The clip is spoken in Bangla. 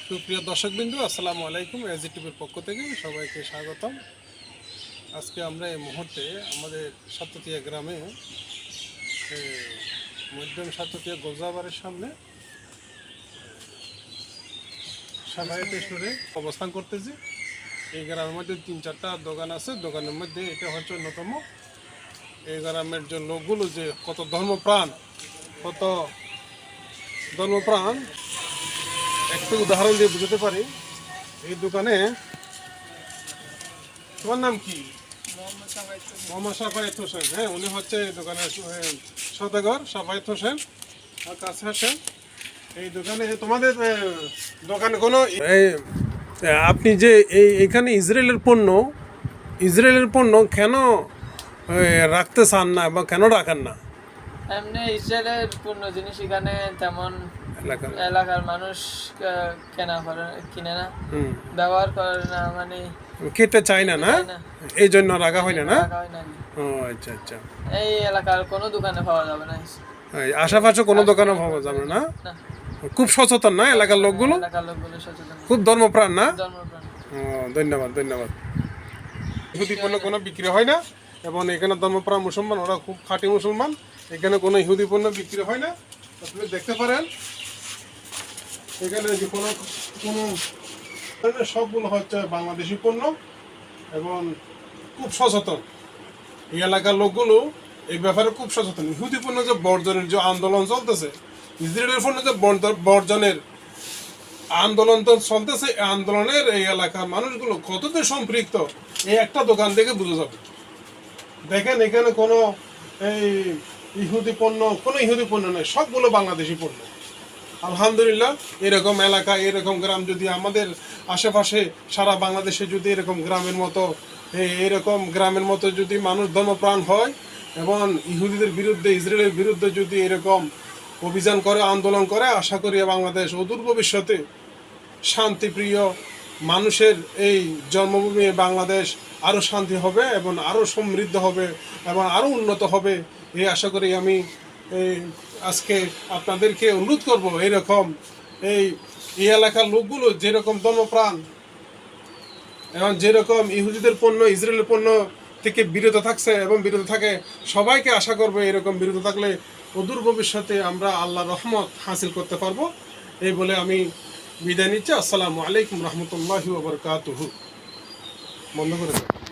সুপ্রিয় দর্শকবৃন্দ, আসসালামু আলাইকুম। এজি টিভির পক্ষ থেকে সবাইকে স্বাগতম। আজকে আমরা এই মুহূর্তে আমাদের সাততিয়া গ্রামে মধ্যম সাততিয়া গোজাবারের সামনে সাফায়েত স্টোরে অবস্থান করতেছি। এই গ্রামের মধ্যে 3-4টা দোকান আছে। দোকানের মধ্যে এটা হচ্ছে অন্যতম। এই গ্রামের যে লোকগুলো যে কত ধর্মপ্রাণ একটু উদাহরণ দিয়ে বুঝতে পারি। এই দোকানে, তোমার নাম কি? মোহাম্মদ সাফায়েত হোসেন। হ্যাঁ, উনি হচ্ছে দোকানের সওদাগর সাফায়েত হোসেন। আর কাছে আসেন। এই দোকানে তোমাদের দোকানে কোনো আপনি যে এখানে ইসরায়েলের পণ্য কেন রাখতে চান না বা কেন রাখেন না? এমনি ইসরায়েলের পণ্য জিনিস এখানে তেমন এলাকার মানুষ কিনে না, ব্যবহার করে না, মানে খেতে চায় না, এই জন্য রাখা হয় না। ও আচ্ছা আচ্ছা। এই এলাকার কোনো দোকানে পাওয়া যাবে না, আশেপাশে কোনো দোকানে পাওয়া যাবে না। খুব সচেতন না এলাকার লোকগুলো, সচেতন, খুব ধর্মপ্রাণ না। ধন্যবাদ। ইহুদি পণ্য কোনো বিক্রি হয় না, এবং এখানে ধর্মপ্রাণ মুসলমান, ওরা খুব খাঁটি মুসলমান। এখানে কোনো ইহুদি পণ্য বিক্রি হয় না। আপনি দেখতে পারেন এখানে যে কোনো সবগুলো হচ্ছে বাংলাদেশি পণ্য, এবং খুব সচেতন এই এলাকার লোকগুলো এই ব্যাপারে খুব সচেতন। ইহুদি পণ্য যে বর্জনের যে আন্দোলন চলতেছে, ইসরায়েলের পণ্য যে বর্জনের আন্দোলন তো চলতেছে, এই আন্দোলনের এই এলাকার মানুষগুলো কতটা সম্পৃক্ত এই একটা দোকান থেকে বোঝা যাবে। দেখেন এখানে কোনো এই ইহুদি পণ্য নেই, সবগুলো বাংলাদেশি পণ্য। আলহামদুলিল্লাহ, এরকম এলাকা, এরকম গ্রাম যদি আমাদের আশেপাশে সারা বাংলাদেশে যদি এরকম গ্রামের মতো যদি মানুষ ধর্মপ্রাণ হয়, এবং ইহুদিদের বিরুদ্ধে, ইসরায়েলের বিরুদ্ধে যদি এরকম অভিযান করে, আন্দোলন করে, আশা করি বাংলাদেশ অদূর ভবিষ্যতে শান্তিপ্রিয় মানুষের এই জন্মভূমি বাংলাদেশ আরও শান্তি হবে, এবং আরও সমৃদ্ধ হবে, এবং আরও উন্নত হবে। এই আশা করি আমি আজকে আপনাদেরকে অনুরোধ করব, এরকম এই এলাকার লোকগুলো যেরকম ধর্মপ্রাণ এবং যেরকম ইহুদিদের পণ্য, ইসরায়েলের পণ্য থেকে বিরত থাকছে এবং বিরত থাকে, সবাইকে আশা করবো এরকম বিরত থাকলে অদূর ভবিষ্যতে আমরা আল্লাহর রহমত হাসিল করতে পারবো। এই বলে আমি বিদায় নিচ্ছি। আসসালামু আলাইকুম রহমতুল্লাহি ওয়া বারাকাতুহু। বন্ধ করে দাও।